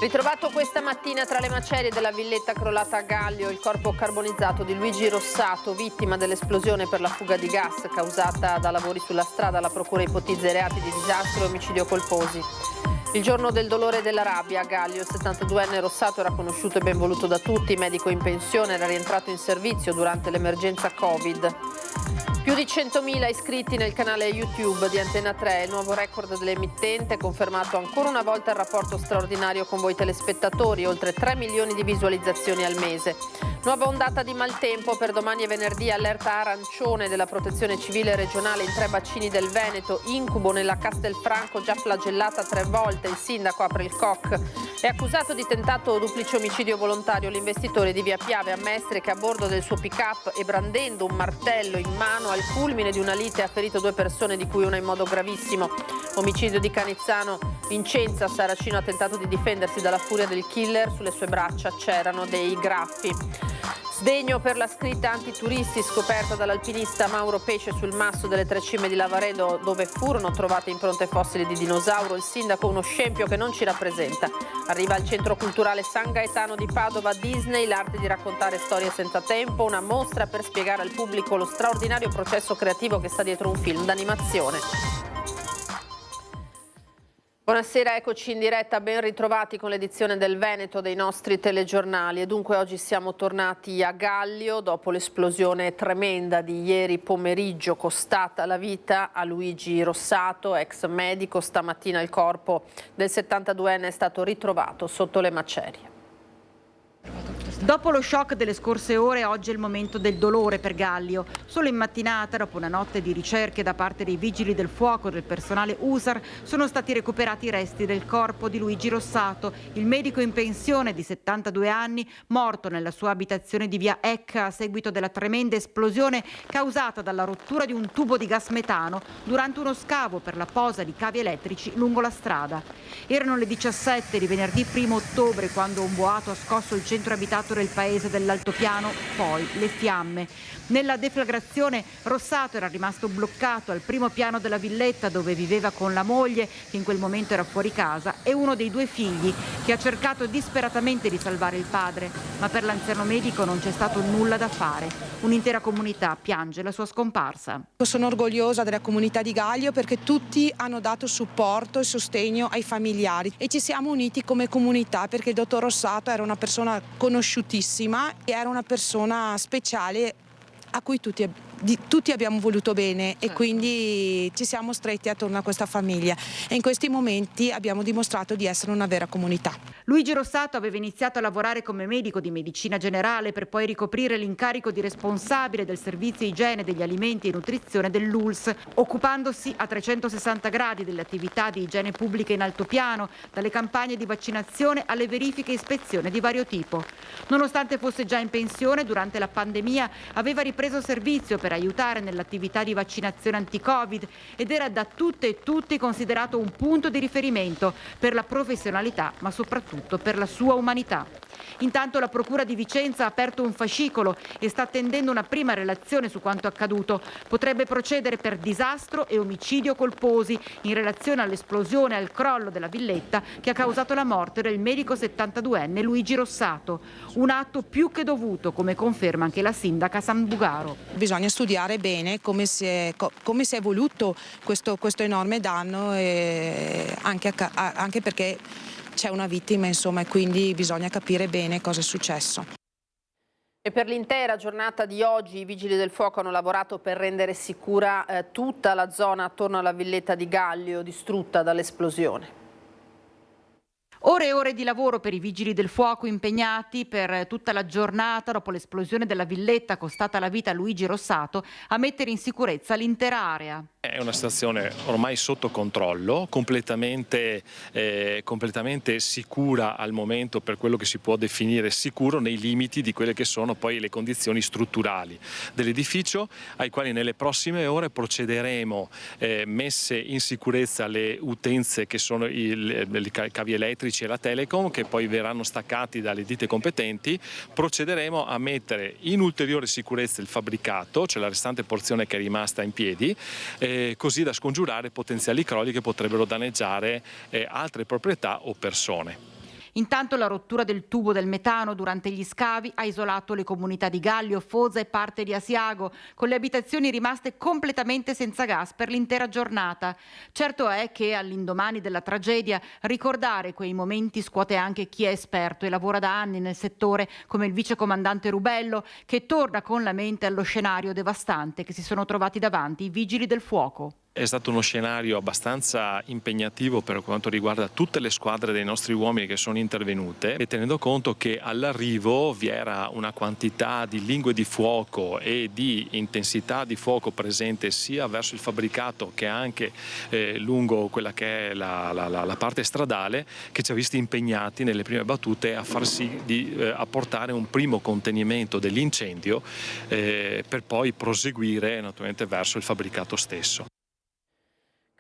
Ritrovato questa mattina tra le macerie della villetta crollata a Gallio il corpo carbonizzato di Luigi Rossato, vittima dell'esplosione per la fuga di gas causata da lavori sulla strada. La procura ipotizza i reati di disastro e omicidio colposi. Il giorno del dolore e della rabbia a Gallio, il 72enne Rossato era conosciuto e ben voluto da tutti, medico in pensione, era rientrato in servizio durante l'emergenza Covid. Più di 100.000 iscritti nel canale YouTube di Antena 3, il nuovo record dell'emittente, confermato ancora una volta il rapporto straordinario con voi telespettatori, oltre 3 milioni di visualizzazioni al mese. Nuova ondata di maltempo per domani e venerdì, allerta arancione della Protezione Civile regionale in 3 bacini del Veneto, incubo nella Castelfranco già flagellata 3 volte, il sindaco apre il COC. È accusato di tentato duplice omicidio volontario l'investitore di Via Piave a Mestre che a bordo del suo pick-up e brandendo un martello in mano al culmine di una lite ha ferito 2 persone di cui una in modo gravissimo. Omicidio di Canizzano, Vincenza Saracino ha tentato di difendersi dalla furia del killer, sulle sue braccia c'erano dei graffi. Sdegno per la scritta antituristi scoperta dall'alpinista Mauro Pesce sul masso delle 3 cime di Lavaredo dove furono trovate impronte fossili di dinosauro. Il sindaco uno scempio che non ci rappresenta. Arriva al centro culturale San Gaetano di Padova Disney, l'arte di raccontare storie senza tempo, una mostra per spiegare al pubblico lo straordinario processo creativo che sta dietro un film d'animazione. Buonasera, eccoci in diretta, ben ritrovati con l'edizione del Veneto dei nostri telegiornali e dunque oggi siamo tornati a Gallio dopo l'esplosione tremenda di ieri pomeriggio costata la vita a Luigi Rossato, ex medico. Stamattina il corpo del 72enne è stato ritrovato sotto le macerie. Dopo lo shock delle scorse ore, oggi è il momento del dolore per Gallio. Solo in mattinata, dopo una notte di ricerche da parte dei vigili del fuoco e del personale USAR, sono stati recuperati i resti del corpo di Luigi Rossato, il medico in pensione di 72 anni, morto nella sua abitazione di via Ecca a seguito della tremenda esplosione causata dalla rottura di un tubo di gas metano durante uno scavo per la posa di cavi elettrici lungo la strada. Erano le 17 di venerdì 1 ottobre quando un boato ha scosso il centro abitato del paese dell'altopiano, poi le fiamme. Nella deflagrazione Rossato era rimasto bloccato al primo piano della villetta dove viveva con la moglie, che in quel momento era fuori casa, e uno dei 2 figli, che ha cercato disperatamente di salvare il padre, ma per l'anziano medico non c'è stato nulla da fare. Un'intera comunità piange la sua scomparsa. Sono orgogliosa della comunità di Gallio perché tutti hanno dato supporto e sostegno ai familiari e ci siamo uniti come comunità perché il dottor Rossato era una persona conosciutissima e era una persona speciale a cui tutti abbiamo voluto bene e quindi ci siamo stretti attorno a questa famiglia e in questi momenti abbiamo dimostrato di essere una vera comunità. Luigi Rossato aveva iniziato a lavorare come medico di medicina generale per poi ricoprire l'incarico di responsabile del servizio igiene degli alimenti e nutrizione dell'ULSS, occupandosi a 360 gradi delle attività di igiene pubblica in altopiano, dalle campagne di vaccinazione alle verifiche e ispezione di vario tipo. Nonostante fosse già in pensione, durante la pandemia aveva ripreso servizio per aiutare nell'attività di vaccinazione anti-Covid ed era da tutte e tutti considerato un punto di riferimento per la professionalità, ma soprattutto per la sua umanità. Intanto la Procura di Vicenza ha aperto un fascicolo e sta attendendo una prima relazione su quanto accaduto. Potrebbe procedere per disastro e omicidio colposi in relazione all'esplosione e al crollo della villetta che ha causato la morte del medico 72enne Luigi Rossato. Un atto più che dovuto, come conferma anche la sindaca Sambugaro. Bisogna studiare bene come si è evoluto questo enorme danno anche perché c'è una vittima, insomma, e quindi bisogna capire bene cosa è successo. E per l'intera giornata di oggi i vigili del fuoco hanno lavorato per rendere sicura tutta la zona attorno alla villetta di Gallio distrutta dall'esplosione. Ore e ore di lavoro per i vigili del fuoco impegnati per tutta la giornata dopo l'esplosione della villetta costata la vita a Luigi Rossato a mettere in sicurezza l'intera area. È una situazione ormai sotto controllo, completamente sicura al momento per quello che si può definire sicuro nei limiti di quelle che sono poi le condizioni strutturali dell'edificio, ai quali nelle prossime ore procederemo messe in sicurezza le utenze che sono i cavi elettrici e la Telecom, che poi verranno staccati dalle ditte competenti. Procederemo a mettere in ulteriore sicurezza il fabbricato, cioè la restante porzione che è rimasta in piedi, così da scongiurare potenziali crolli che potrebbero danneggiare altre proprietà o persone. Intanto la rottura del tubo del metano durante gli scavi ha isolato le comunità di Gallio, Foza e parte di Asiago, con le abitazioni rimaste completamente senza gas per l'intera giornata. Certo è che all'indomani della tragedia ricordare quei momenti scuote anche chi è esperto e lavora da anni nel settore, come il vicecomandante Rubello, che torna con la mente allo scenario devastante che si sono trovati davanti i vigili del fuoco. È stato uno scenario abbastanza impegnativo per quanto riguarda tutte le squadre dei nostri uomini che sono intervenute, e tenendo conto che all'arrivo vi era una quantità di lingue di fuoco e di intensità di fuoco presente sia verso il fabbricato che anche lungo quella che è la parte stradale, che ci ha visti impegnati nelle prime battute a far sì di apportare un primo contenimento dell'incendio per poi proseguire naturalmente verso il fabbricato stesso.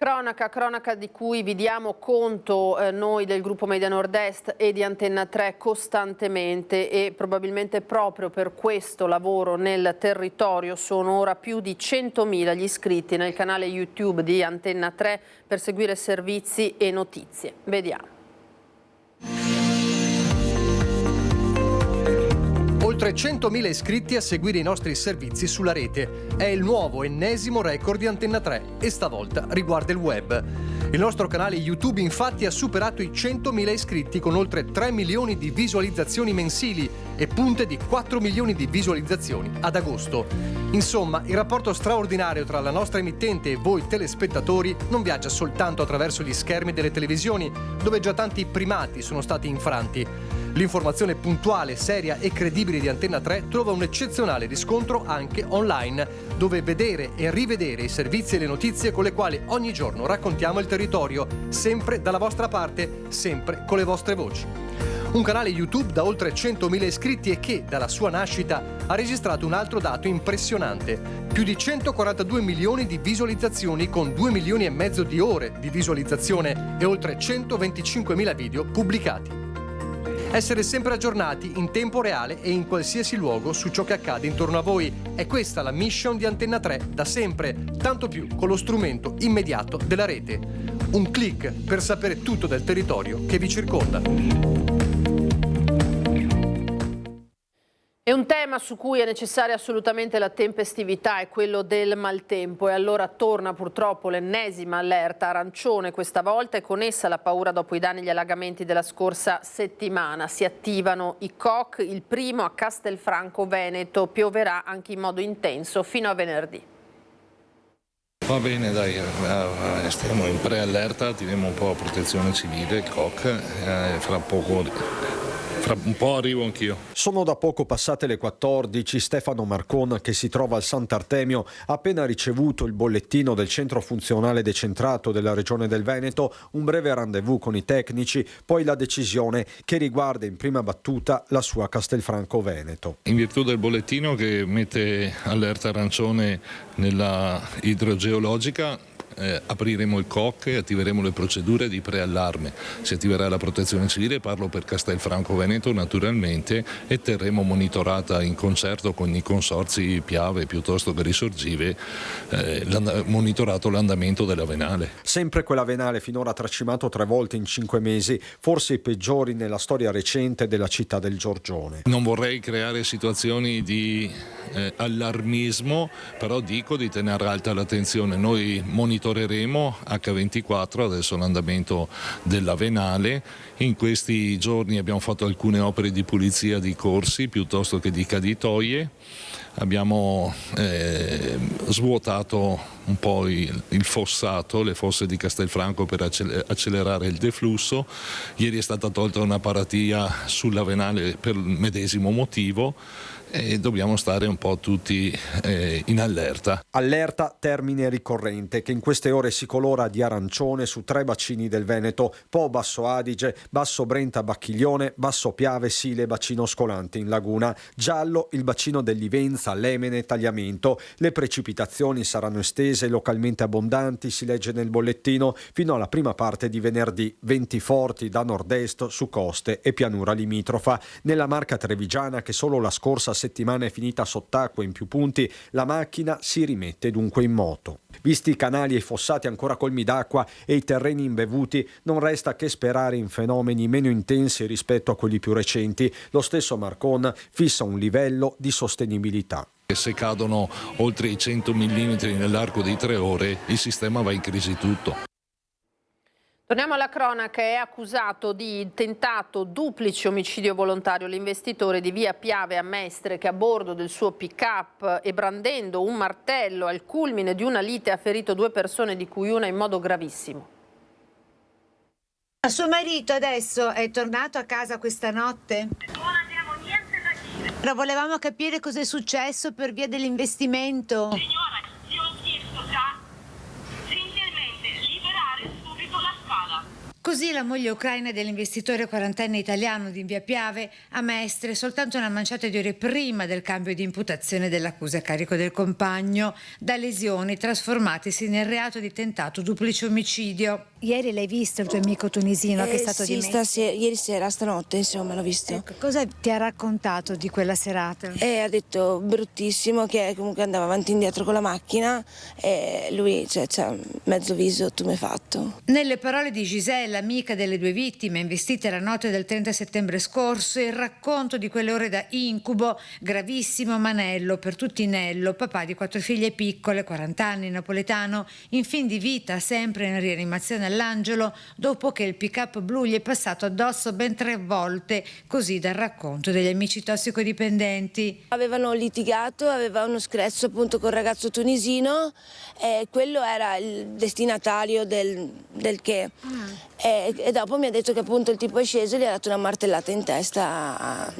Cronaca di cui vi diamo conto noi del gruppo Media Nord-Est e di Antenna 3 costantemente, e probabilmente proprio per questo lavoro nel territorio sono ora più di 100.000 gli iscritti nel canale YouTube di Antenna 3 per seguire servizi e notizie. Vediamo. Oltre 100.000 iscritti a seguire i nostri servizi sulla rete. È il nuovo ennesimo record di Antenna 3 e stavolta riguarda il web. Il nostro canale YouTube infatti ha superato i 100.000 iscritti con oltre 3 milioni di visualizzazioni mensili e punte di 4 milioni di visualizzazioni ad agosto. Insomma, il rapporto straordinario tra la nostra emittente e voi telespettatori non viaggia soltanto attraverso gli schermi delle televisioni, dove già tanti primati sono stati infranti. L'informazione puntuale, seria e credibile di Antenna 3 trova un eccezionale riscontro anche online, dove vedere e rivedere i servizi e le notizie con le quali ogni giorno raccontiamo il territorio, sempre dalla vostra parte, sempre con le vostre voci. Un canale YouTube da oltre 100.000 iscritti e che, dalla sua nascita, ha registrato un altro dato impressionante. Più di 142 milioni di visualizzazioni con 2 milioni e mezzo di ore di visualizzazione e oltre 125.000 video pubblicati. Essere sempre aggiornati in tempo reale e in qualsiasi luogo su ciò che accade intorno a voi. È questa la mission di Antenna 3 da sempre, tanto più con lo strumento immediato della rete. Un click per sapere tutto del territorio che vi circonda. E un tema su cui è necessaria assolutamente la tempestività è quello del maltempo, e allora torna purtroppo l'ennesima allerta arancione questa volta, e con essa la paura dopo i danni e gli allagamenti della scorsa settimana. Si attivano i COC, il primo a Castelfranco Veneto, pioverà anche in modo intenso fino a venerdì. Va bene, dai, stiamo in preallerta, attiviamo un po' la protezione civile, COC, fra un po' arrivo anch'io. Sono da poco passate le 14. Stefano Marcon, che si trova al Sant'Artemio, ha appena ricevuto il bollettino del centro funzionale decentrato della Regione del Veneto, un breve rendezvous con i tecnici, poi la decisione che riguarda in prima battuta la sua Castelfranco Veneto. In virtù del bollettino che mette allerta arancione nella idrogeologica, apriremo il COC e attiveremo le procedure di preallarme. Si attiverà la protezione civile, parlo per Castelfranco Veneto naturalmente, e terremo monitorata in concerto con i consorzi Piave piuttosto che Risorgive monitorato l'andamento della venale. Sempre quella venale finora tracimato 3 volte in 5 mesi, forse i peggiori nella storia recente della città del Giorgione. Non vorrei creare situazioni di allarmismo, però dico di tenere alta l'attenzione. Noi monitoreremo H24 adesso l'andamento della venale. In questi giorni abbiamo fatto alcune opere di pulizia di corsi piuttosto che di caditoie. Abbiamo svuotato un po' il fossato, le fosse di Castelfranco, per accelerare il deflusso. Ieri è stata tolta una paratia sulla venale per il medesimo motivo, e dobbiamo stare un po' tutti in allerta. Allerta, termine ricorrente, che in queste ore si colora di arancione su 3 bacini del Veneto: Po, Basso Adige, Basso Brenta, Bacchiglione, Basso Piave, Sile, Bacino Scolante in laguna. Giallo il bacino del Livenza, Lemene, Tagliamento. Le precipitazioni saranno estese, localmente abbondanti, si legge nel bollettino, fino alla prima parte di venerdì. Venti forti da nord-est su coste e pianura limitrofa. Nella Marca Trevigiana, che solo la scorsa settimana è finita sott'acqua in più punti, la macchina si rimette dunque in moto. Visti i canali e i fossati ancora colmi d'acqua e i terreni imbevuti, non resta che sperare in fenomeni meno intensi rispetto a quelli più recenti. Lo stesso Marcon fissa un livello di sostenibilità. Se cadono oltre i 100 mm nell'arco di 3 ore, il sistema va in crisi tutto. Torniamo alla cronaca. È accusato di tentato duplice omicidio volontario l'investitore di via Piave a Mestre che a bordo del suo pick-up e brandendo un martello al culmine di una lite ha ferito 2 persone, di cui una in modo gravissimo. Suo marito adesso è tornato a casa questa notte? Non abbiamo niente da dire. Però volevamo capire cosa è successo per via dell'investimento. Signora, ti ho chiesto già gentilmente liberare subito la scala. Così la moglie ucraina dell'investitore 40enne italiano di via Piave a Mestre, soltanto una manciata di ore prima del cambio di imputazione dell'accusa a carico del compagno, da lesioni trasformatesi nel reato di tentato duplice omicidio. Ieri l'hai visto il tuo amico tunisino che è stato dimesso? Ieri sera, stanotte, insomma, l'ho visto. Ecco, cosa ti ha raccontato di quella serata? Ha detto bruttissimo, che comunque andava avanti e indietro con la macchina e lui, c'ha mezzo viso, tu mi hai fatto. Nelle parole di Giselle, amica delle 2 vittime investite la notte del 30 settembre scorso, il racconto di quelle ore da incubo, gravissimo Manello, per tutti Nello, papà di 4 figlie piccole, 40 anni, napoletano, in fin di vita, sempre in rianimazione all'Angelo, dopo che il pick-up blu gli è passato addosso ben 3 volte, così dal racconto degli amici tossicodipendenti. Avevano litigato, aveva uno screzzo appunto col ragazzo tunisino e quello era il destinatario del che. E dopo mi ha detto che appunto il tipo è sceso e gli ha dato una martellata in testa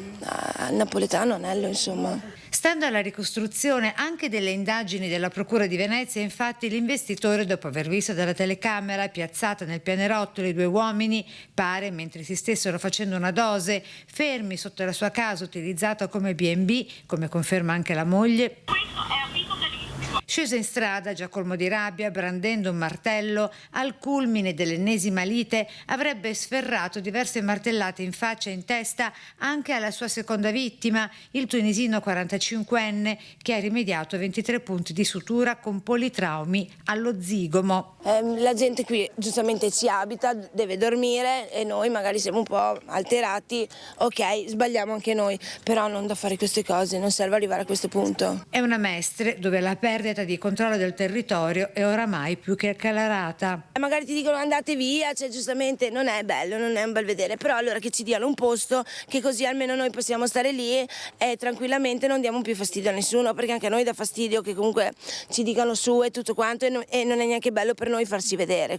al napoletano, Nello, insomma. Stando alla ricostruzione anche delle indagini della Procura di Venezia, infatti l'investitore, dopo aver visto dalla telecamera piazzata nel pianerottolo i 2 uomini, pare mentre si stessero facendo una dose, fermi sotto la sua casa utilizzata come B&B, come conferma anche la moglie. Questo è avviso delistico. Sceso in strada, già colmo di rabbia, brandendo un martello, al culmine dell'ennesima lite avrebbe sferrato diverse martellate in faccia e in testa anche alla sua seconda vittima, il tunisino 45enne, che ha rimediato a 23 punti di sutura con politraumi allo zigomo. La gente qui giustamente ci abita, deve dormire e noi magari siamo un po' alterati, ok, sbagliamo anche noi, però non da fare queste cose, non serve arrivare a questo punto. È una Mestre dove la perdita di controllo del territorio è oramai più che acclarata. Magari ti dicono andate via, giustamente non è bello, non è un bel vedere, però allora che ci diano un posto, che così almeno noi possiamo stare lì e tranquillamente non diamo più fastidio a nessuno, perché anche a noi dà fastidio che comunque ci dicano su e tutto quanto e non è neanche bello per noi farsi vedere.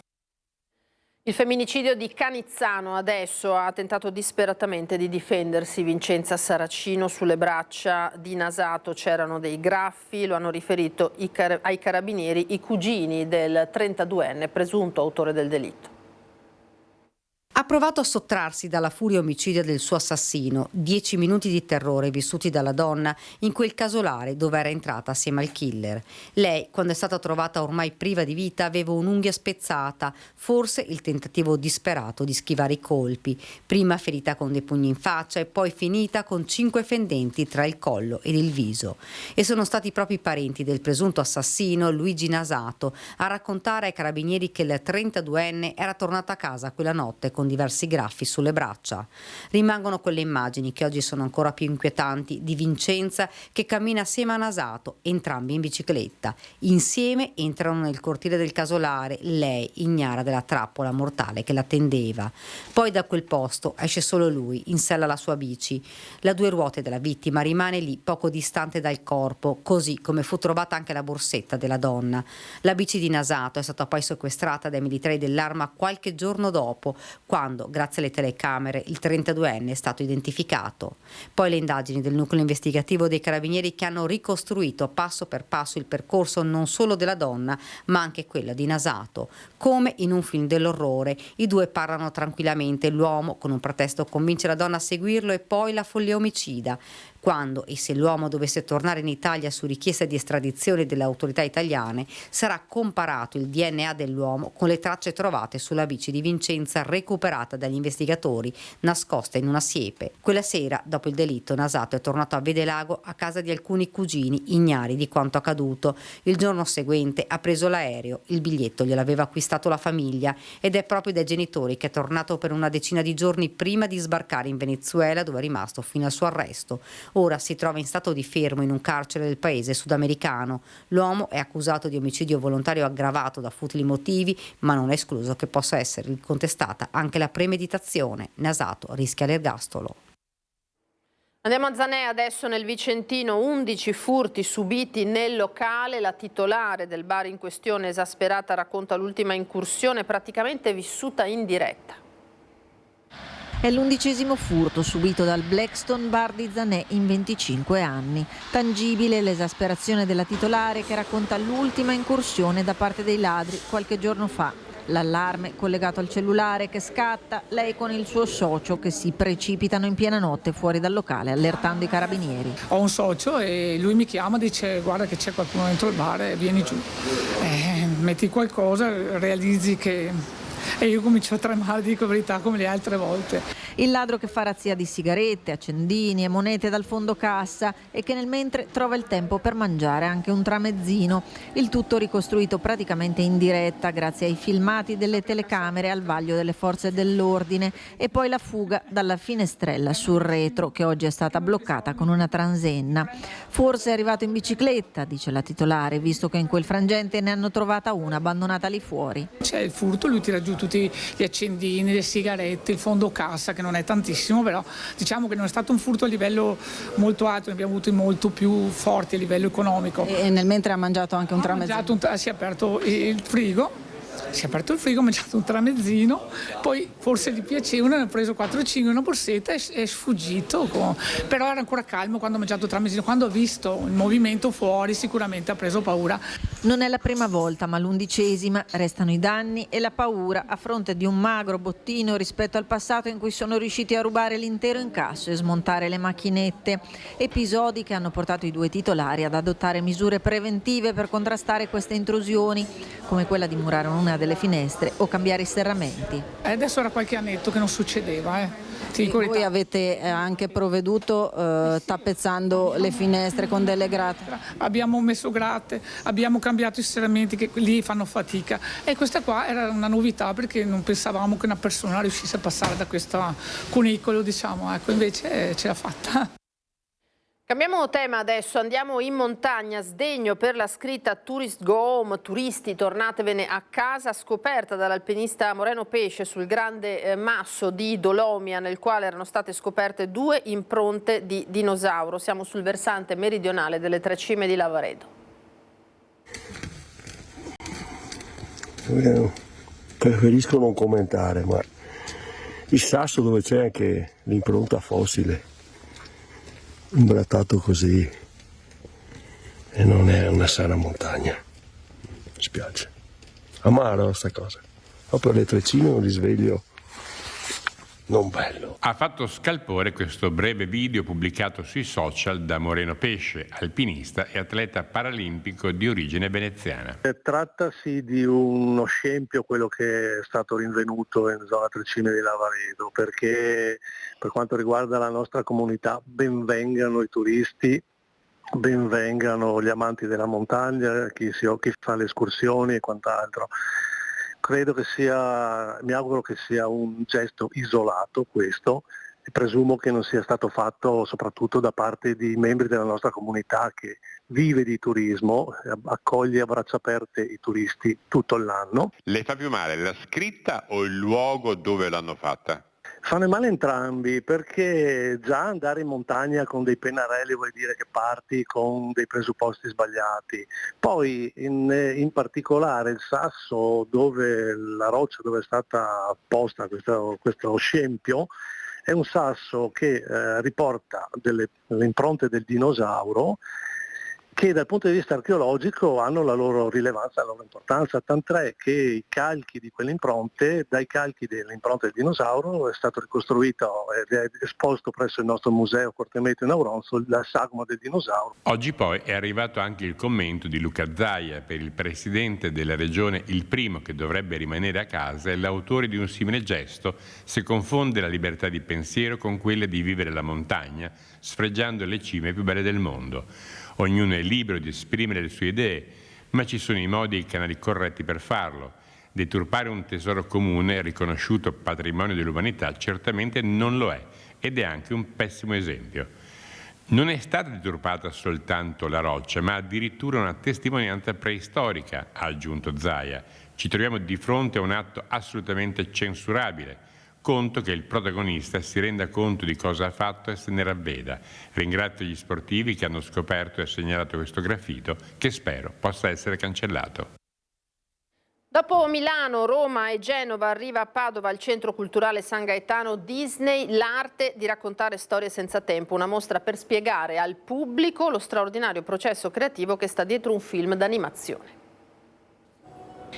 Il femminicidio di Canizzano adesso ha tentato disperatamente di difendersi Vincenza Saracino. Sulle braccia di Nasato c'erano dei graffi, lo hanno riferito ai carabinieri i cugini del 32enne presunto autore del delitto. Ha provato a sottrarsi dalla furia omicida del suo assassino. 10 minuti di terrore vissuti dalla donna in quel casolare dove era entrata assieme al killer. Lei, quando è stata trovata ormai priva di vita, aveva un'unghia spezzata, forse il tentativo disperato di schivare i colpi, prima ferita con dei pugni in faccia e poi finita con 5 fendenti tra il collo ed il viso. E sono stati proprio i parenti del presunto assassino, Luigi Nasato, a raccontare ai carabinieri che il 32enne era tornato a casa quella notte con diversi graffi sulle braccia. Rimangono quelle immagini che oggi sono ancora più inquietanti di Vincenza che cammina assieme a Nasato, entrambi in bicicletta. Insieme entrano nel cortile del casolare, lei ignara della trappola mortale che l'attendeva. Poi da quel posto esce solo lui, in sella alla sua bici. La 2 ruote della vittima rimane lì poco distante dal corpo, così come fu trovata anche la borsetta della donna. La bici di Nasato è stata poi sequestrata dai militari dell'Arma qualche giorno dopo, quando, grazie alle telecamere, il 32enne è stato identificato. Poi le indagini del nucleo investigativo dei carabinieri che hanno ricostruito passo per passo il percorso non solo della donna, ma anche quella di Nasato. Come in un film dell'orrore, i 2 parlano tranquillamente, l'uomo con un pretesto convince la donna a seguirlo e poi la follia omicida. Quando e se l'uomo dovesse tornare in Italia su richiesta di estradizione delle autorità italiane, sarà comparato il DNA dell'uomo con le tracce trovate sulla bici di Vincenza recuperata recuperata dagli investigatori nascosta in una siepe. Quella sera, dopo il delitto, Nasato è tornato a Vedelago a casa di alcuni cugini ignari di quanto accaduto. Il giorno seguente ha preso l'aereo, il biglietto gliel'aveva acquistato la famiglia ed è proprio dai genitori che è tornato per una decina di giorni prima di sbarcare in Venezuela, dove è rimasto fino al suo arresto. Ora si trova in stato di fermo in un carcere del paese sudamericano. L'uomo è accusato di omicidio volontario aggravato da futili motivi, ma non è escluso che possa essere contestata anche la premeditazione. Nasato rischia l'ergastolo. Andiamo a Zanè adesso, nel Vicentino, 11 furti subiti nel locale. La titolare del bar in questione, esasperata, racconta l'ultima incursione praticamente vissuta in diretta. È l'11° furto subito dal Blackstone Bar di Zanè in 25 anni. Tangibile l'esasperazione della titolare che racconta l'ultima incursione da parte dei ladri qualche giorno fa. L'allarme collegato al cellulare che scatta, lei con il suo socio che si precipitano in piena notte fuori dal locale allertando i carabinieri. Ho un socio e lui mi chiama, dice guarda che c'è qualcuno dentro il bar, vieni giù. Metti qualcosa, realizzi che... E io comincio a tremare, dico verità, come le altre volte. Il ladro che fa razzia di sigarette, accendini e monete dal fondo cassa e che nel mentre trova il tempo per mangiare anche un tramezzino. Il tutto ricostruito praticamente in diretta grazie ai filmati delle telecamere al vaglio delle forze dell'ordine e poi la fuga dalla finestrella sul retro che oggi è stata bloccata con una transenna. Forse è arrivato in bicicletta, dice la titolare, visto che in quel frangente ne hanno trovata una abbandonata lì fuori. C'è il furto, lui tira giù tutti gli accendini, le sigarette, il fondo cassa che non è tantissimo, però diciamo che non è stato un furto a livello molto alto, ne abbiamo avuti molto più forti a livello economico. E nel mentre ha mangiato anche un tramezzino? Si è aperto il frigo. Ha mangiato un tramezzino, poi forse gli piacevano, ne ha preso 4-5, una borsetta e è sfuggito. Però era ancora calmo quando ha mangiato il tramezzino, quando ha visto il movimento fuori sicuramente ha preso paura. Non è la prima volta, ma l'11ª. Restano i danni e la paura a fronte di un magro bottino rispetto al passato in cui sono riusciti a rubare l'intero incasso e smontare le macchinette. Episodi che hanno portato i due titolari ad adottare misure preventive per contrastare queste intrusioni, come quella di murare una delle finestre o cambiare i serramenti. Adesso era qualche annetto che non succedeva. Voi avete anche provveduto tappezzando le finestre con delle grate? Abbiamo messo grate, abbiamo cambiato i serramenti che lì fanno fatica e questa qua era una novità perché non pensavamo che una persona riuscisse a passare da questo cunicolo, diciamo, ecco, invece ce l'ha fatta. Cambiamo tema adesso, andiamo in montagna. Sdegno per la scritta Tourist Go Home, turisti tornatevene a casa, scoperta dall'alpinista Moreno Pesce sul grande masso di Dolomia nel quale erano state scoperte 2 impronte di dinosauro. Siamo sul versante meridionale delle 3 cime di Lavaredo. Preferisco non commentare, ma il sasso dove c'è anche l'impronta fossile, imbrattato così, e non è una sana montagna, mi spiace, amaro sta cosa, proprio alle 3 cime un risveglio non bello. Ha fatto scalpore questo breve video pubblicato sui social da Moreno Pesce, alpinista e atleta paralimpico di origine veneziana. Trattasi di uno scempio, quello che è stato rinvenuto in zona 3 cime di Lavaredo, perché per quanto riguarda la nostra comunità benvengano i turisti, benvengano gli amanti della montagna, chi fa le escursioni e quant'altro. Credo che mi auguro che sia un gesto isolato questo e presumo che non sia stato fatto soprattutto da parte di membri della nostra comunità che vive di turismo, accoglie a braccia aperte i turisti tutto l'anno. Le fa più male la scritta o il luogo dove l'hanno fatta? Fanno male entrambi, perché già andare in montagna con dei pennarelli vuol dire che parti con dei presupposti sbagliati. Poi in particolare il sasso, la roccia dove è stata posta questo scempio, è un sasso che riporta delle impronte del dinosauro che dal punto di vista archeologico hanno la loro rilevanza, la loro importanza, tant'è che i calchi di quelle impronte, dai calchi delle impronte del dinosauro è stato ricostruito ed è esposto presso il nostro museo Cortemeto in Auronzo la sagoma del dinosauro. Oggi poi è arrivato anche il commento di Luca Zaia, per il presidente della regione il primo che dovrebbe rimanere a casa è l'autore di un simile gesto se confonde la libertà di pensiero con quella di vivere la montagna, sfregiando le cime più belle del mondo. Ognuno è libero di esprimere le sue idee, ma ci sono i modi e i canali corretti per farlo. Deturpare un tesoro comune riconosciuto patrimonio dell'umanità certamente non lo è ed è anche un pessimo esempio. Non è stata deturpata soltanto la roccia, ma addirittura una testimonianza preistorica, ha aggiunto Zaia. Ci troviamo di fronte a un atto assolutamente censurabile. Conto che il protagonista si renda conto di cosa ha fatto e se ne ravveda. Ringrazio gli sportivi che hanno scoperto e segnalato questo graffito, che spero possa essere cancellato. Dopo Milano, Roma e Genova arriva a Padova al Centro Culturale San Gaetano Disney, l'arte di raccontare storie senza tempo, una mostra per spiegare al pubblico lo straordinario processo creativo che sta dietro un film d'animazione.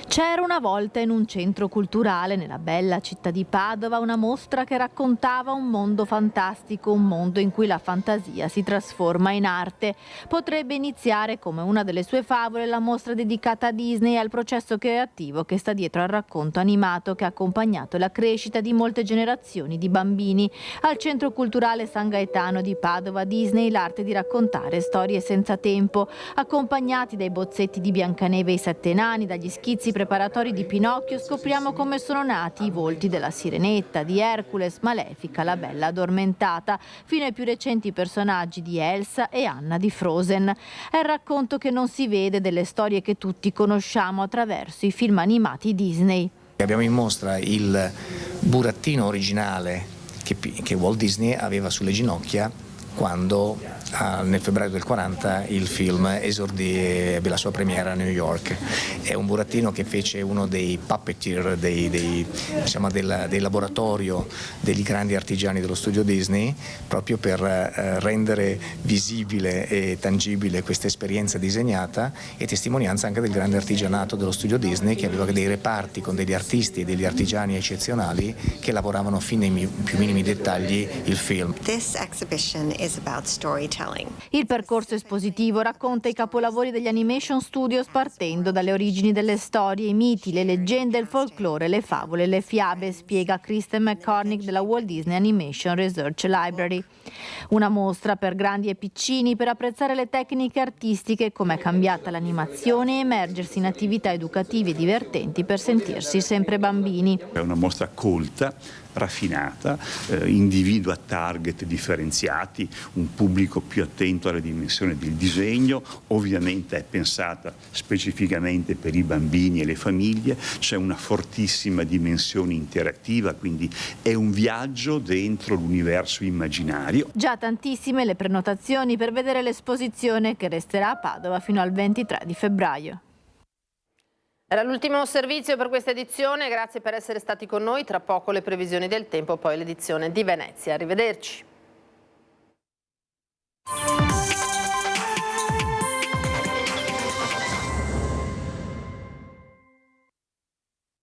C'era una volta in un centro culturale nella bella città di Padova una mostra che raccontava un mondo fantastico, un mondo in cui la fantasia si trasforma in arte. Potrebbe iniziare come una delle sue favole la mostra dedicata a Disney e al processo creativo che sta dietro al racconto animato che ha accompagnato la crescita di molte generazioni di bambini. Al Centro Culturale San Gaetano di Padova Disney l'arte di raccontare storie senza tempo, accompagnati dai bozzetti di Biancaneve e i Sette Nani, dagli schizzi preparatori di Pinocchio, scopriamo come sono nati i volti della Sirenetta, di Hercules, Malefica, la Bella Addormentata, fino ai più recenti personaggi di Elsa e Anna di Frozen. È il racconto che non si vede delle storie che tutti conosciamo attraverso i film animati Disney. Abbiamo in mostra il burattino originale che Walt Disney aveva sulle ginocchia quando nel febbraio del 40 il film esordì e ebbe la sua premiera a New York. È un burattino che fece uno dei puppeteer, del laboratorio degli grandi artigiani dello studio Disney, proprio per rendere visibile e tangibile questa esperienza disegnata e testimonianza anche del grande artigianato dello studio Disney, che aveva dei reparti con degli artisti e degli artigiani eccezionali che lavoravano fino ai più minimi dettagli il film. This exhibition is about storytelling. Il percorso espositivo racconta i capolavori degli Animation Studios partendo dalle origini delle storie, i miti, le leggende, il folklore, le favole, le fiabe, spiega Kristen McCormick della Walt Disney Animation Research Library. Una mostra per grandi e piccini per apprezzare le tecniche artistiche, come è cambiata l'animazione e emergersi in attività educative e divertenti per sentirsi sempre bambini. È una mostra colta, raffinata, individua target differenziati, un pubblico più attento alle dimensioni del disegno, ovviamente è pensata specificamente per i bambini e le famiglie, c'è una fortissima dimensione interattiva, quindi è un viaggio dentro l'universo immaginario. Già tantissime le prenotazioni per vedere l'esposizione che resterà a Padova fino al 23 di febbraio. Era l'ultimo servizio per questa edizione, grazie per essere stati con noi, tra poco le previsioni del tempo, poi l'edizione di Venezia. Arrivederci.